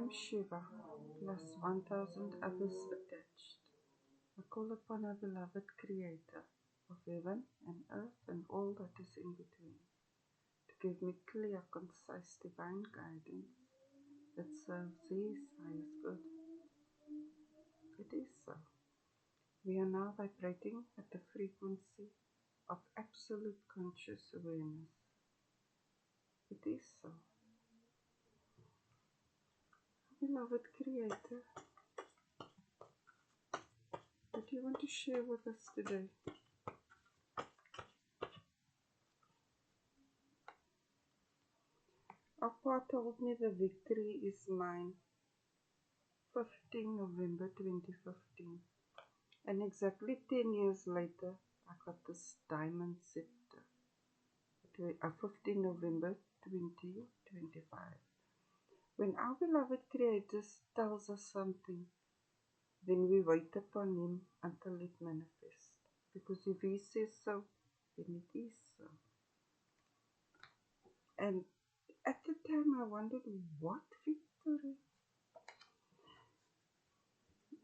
am Shiva, plus 1000 others attached. I call upon our beloved Creator of heaven and earth and all that is in between to give me clear, concise, divine guidance that serves His highest good. It is so. We are now vibrating at the frequency of absolute conscious awareness. It is so. Beloved Creator, what do you want to share with us today? Appa told me the victory is mine. 15 November 2015. And exactly 10 years later, I got this diamond scepter. 15 November 2025. When our beloved Creator tells us something, then we wait upon Him until it manifests. Because if He says so, then it is so. And at the time I wondered, what victory?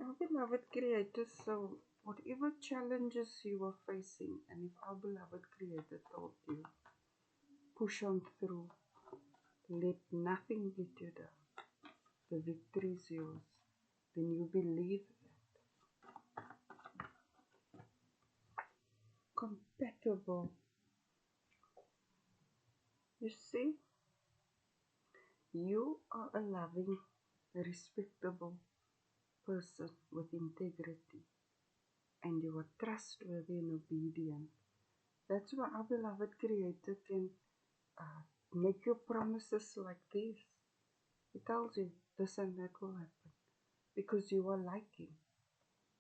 Our beloved Creator, so whatever challenges you are facing, and if our beloved Creator told you, push on through, let nothing get you down, the victory is yours, then you believe that. Compatible. You see, you are a loving, respectable person with integrity, and you are trustworthy and obedient. That's why our beloved Creator can make you promises like this. He tells you this and that will happen because you are like Him.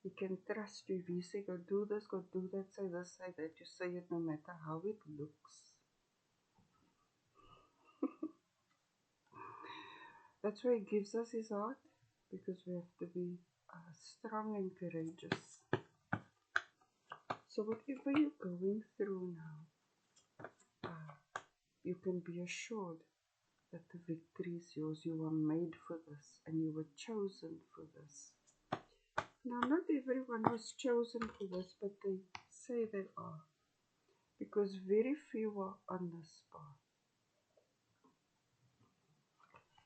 He can trust you. If He say go do this, go do that, say this, say that, you say it no matter how it looks. That's why He gives us His heart, because we have to be strong and courageous. So whatever you're going through now, you can be assured that the victory is yours. You are made for this, and you were chosen for this. Now, not everyone was chosen for this, but they say they are, because very few are on this path.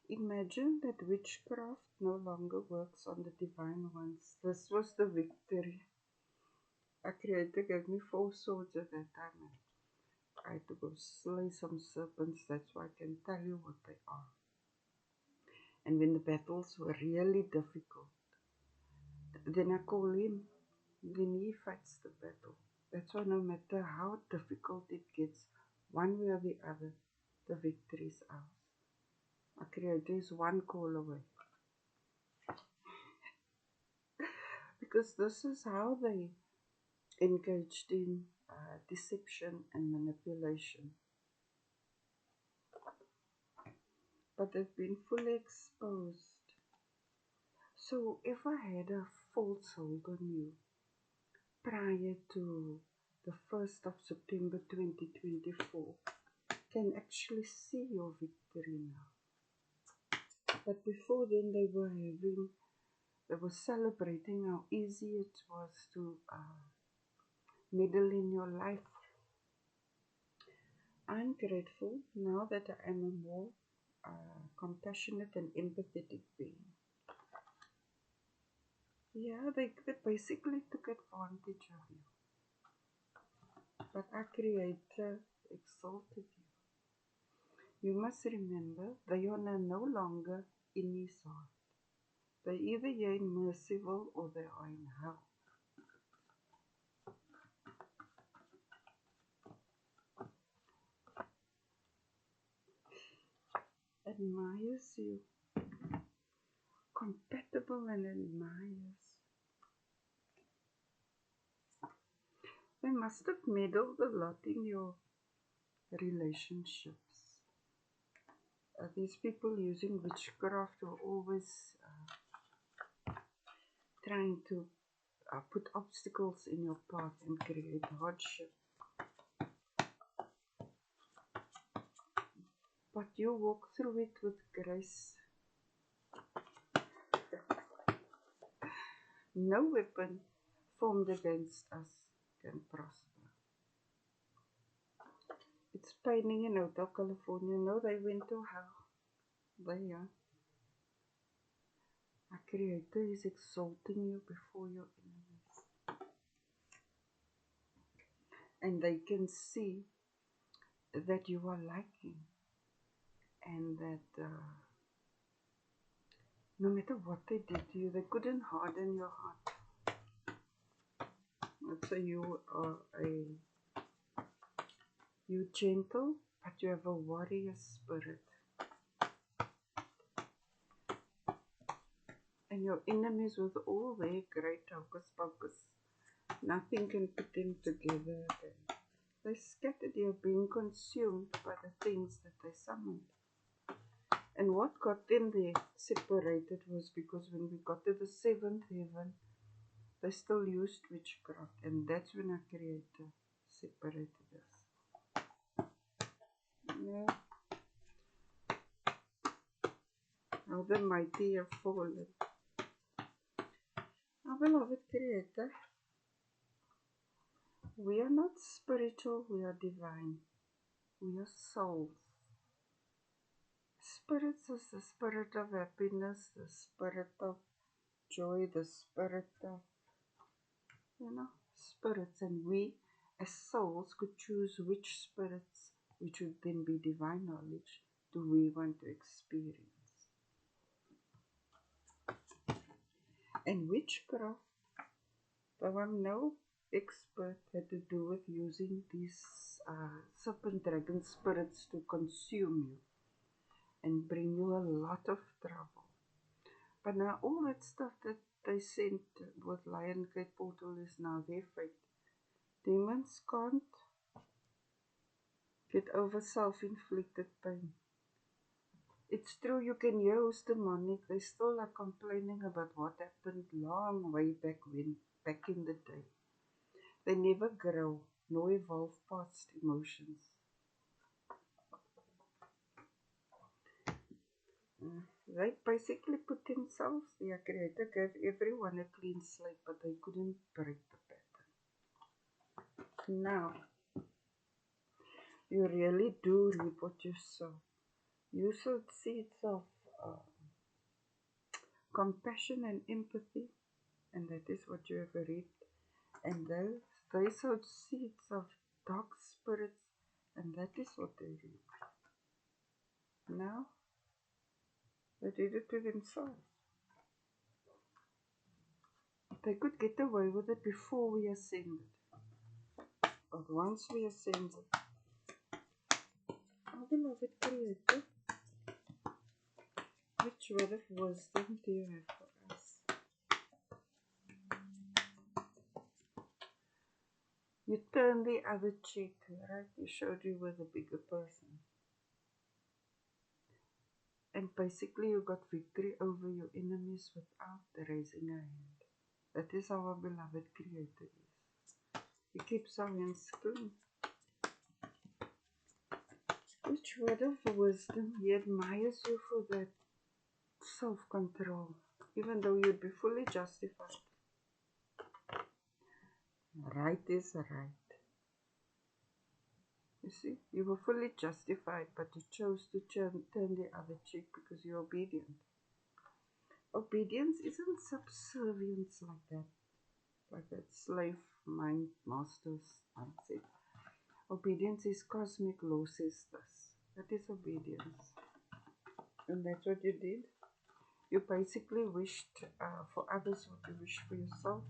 Imagine that witchcraft no longer works on the divine ones. This was the victory. Our Creator gave me 4 swords at that time. I had to go slay some serpents. That's why I can tell you what they are. And when the battles were really difficult, then I call Him. Then He fights the battle. That's why no matter how difficult it gets, one way or the other, the victory is ours. Our Creator is one call away. Because this is how they engaged in deception and manipulation. But they've been fully exposed. So if I had a false hold on you prior to the 1st of September 2024, can actually see your victory now. But before then they were celebrating how easy it was to meddle in your life. I'm grateful now that I am a more compassionate and empathetic being. Yeah, they basically took advantage of you. But our Creator exalted you. You must remember, they are no longer in His heart. They're either here in Mercyville or they are in hell. Admires you. Compatible and admires. They must have meddled a lot in your relationships. These people using witchcraft are always trying to put obstacles in your path and create hardship. But you walk through it with grace No weapon formed against us can prosper. It's paining in Hotel California. No, they went to hell. They are. Our Creator is exalting you before your enemies. And they can see that you are liking, and that no matter what they did to you, they couldn't harden your heart. So you are you gentle, but you have a warrior spirit. And your enemies, with all their great hocus pocus, nothing can put them together again. They scattered, they are being consumed by the things that they summoned. And what got them there separated was because when we got to the seventh heaven, they still used witchcraft, and that's when our Creator separated us. Yeah. How the mighty have fallen. Our beloved Creator, we are not spiritual, we are divine. We are souls. Spirits is the spirit of happiness, the spirit of joy, the spirit of, spirits. And we as souls could choose which spirits, which would then be divine knowledge, do we want to experience. And witchcraft, though I'm no expert, had to do with using these serpent dragon spirits to consume you and bring you a lot of trouble. But now all that stuff that they sent with Lion Gate Portal is now their fate. Demons can't get over self-inflicted pain. It's true, you can hear who's demonic. They still are complaining about what happened long way back in the day. They never grow nor evolve past emotions. They basically put themselves, their Creator gave everyone a clean slate, but they couldn't break the pattern. Now, you really do reap what you sow. You sowed seeds of compassion and empathy, and that is what you have reaped. And they sowed seeds of dark spirits, and that is what they reaped. Now, they did it to themselves. They could get away with it before we ascended. But once we ascended, our beloved Creator, which word of wisdom do you have for us? You turned the other cheek, right? You showed you were the bigger person. And basically you got victory over your enemies without raising a hand. That is how our beloved Creator is. He keeps our hands clean. Which word of wisdom, He admires you for that self-control, even though you'd be fully justified. Right is right. You see, you were fully justified, but you chose to turn the other cheek because you're obedient. Obedience isn't subservience like that slave mind master's mindset. Obedience is cosmic law sisters. That is obedience. And that's what you did. You basically wished for others what you wished for yourself,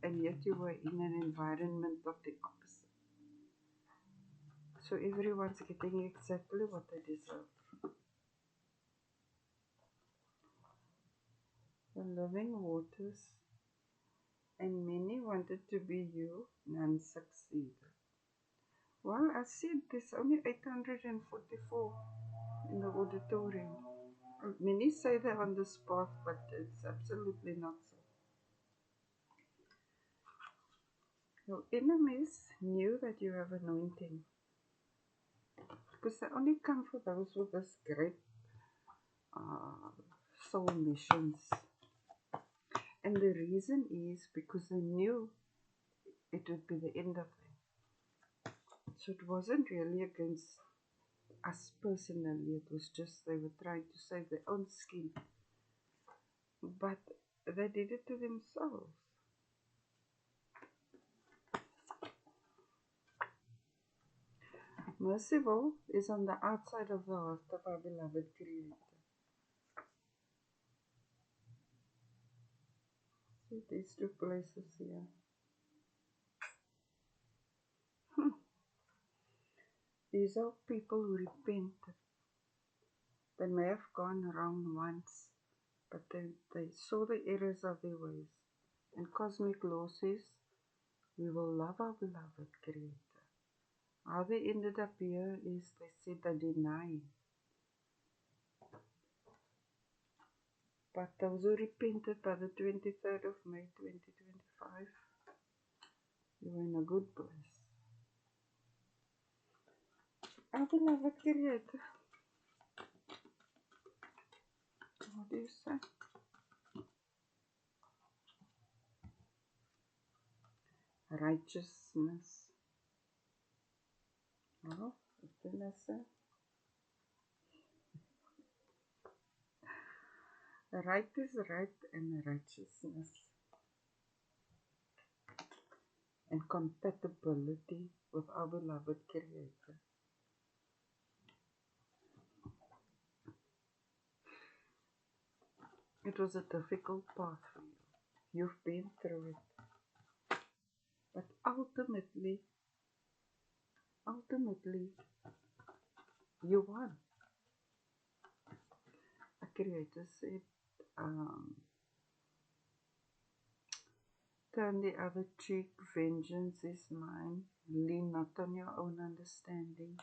and yet you were in an environment of the opposite. So everyone's getting exactly what they deserve. The living waters, and many wanted to be you, none succeeded. Well, I said there's only 844 in the auditorium. Many say they're on this path, but it's absolutely not so. Your enemies knew that you have anointing, because they only come for those with this great soul missions. And the reason is because they knew it would be the end of them. So it wasn't really against us personally, it was just they were trying to save their own skin. But they did it to themselves. Merciful is on the outside of the heart of our beloved Creator. See these two places here. These are people who repented. They may have gone wrong once, but they saw the errors of their ways. And cosmic law says, we will love our beloved Creator. How they ended up here is they said they deny. But those who repented by the 23rd of May 2025, you were in a good place. Our beloved Creator. What do you say? Righteousness. Oh, what did I say? Right is right and righteousness. And compatibility with our beloved Creator. It was a difficult path for you. You've been through it. But ultimately, you won. A Creator said, turn the other cheek, vengeance is mine. Lean not on your own understanding.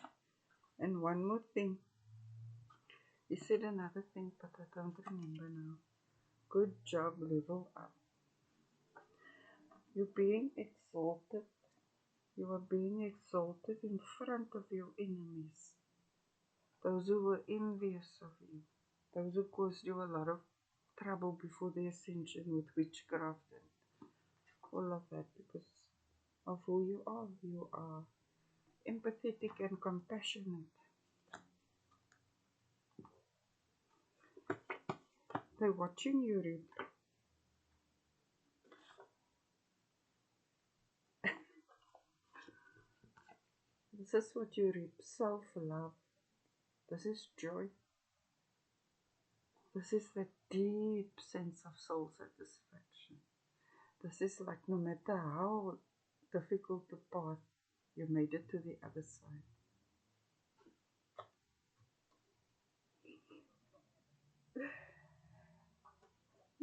And one more thing. He said another thing, but I don't remember now. Good job, level up. You're being exalted. You are being exalted in front of your enemies. Those who were envious of you. Those who caused you a lot of trouble before the ascension with witchcraft and all of that because of who you are. You are empathetic and compassionate. They're watching you read. This is what you reap. Self-love. This is joy. This is the deep sense of soul satisfaction. This is like no matter how difficult the path, you made it to the other side.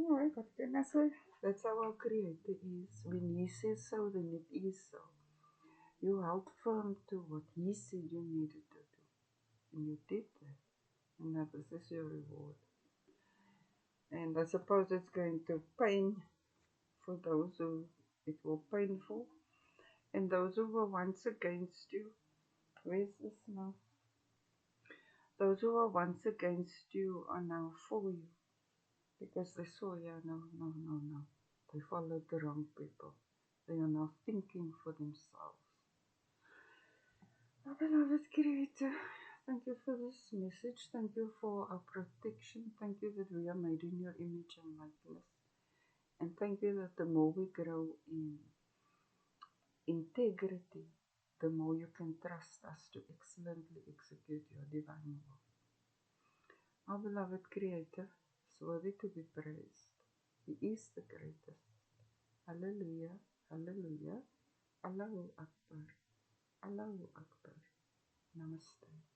Alright, what can I say? That's how our Creator is. When He says so, then it is so. You held firm to what He said you needed to do. And you did that. And now this is your reward. And I suppose it's going to pain for those who it will painful. And those who were once against you. Where's this now? Those who were once against you are now for you. Because they saw, yeah, no. They followed the wrong people. They are now thinking for themselves. Our beloved Creator, thank you for this message. Thank you for our protection. Thank you that we are made in your image and likeness. And thank you that the more we grow in integrity, the more you can trust us to excellently execute your divine will. Our beloved Creator is worthy to be praised. He is the greatest. Hallelujah, hallelujah, Allahu Akbar, Allahu Akbar. Namaste.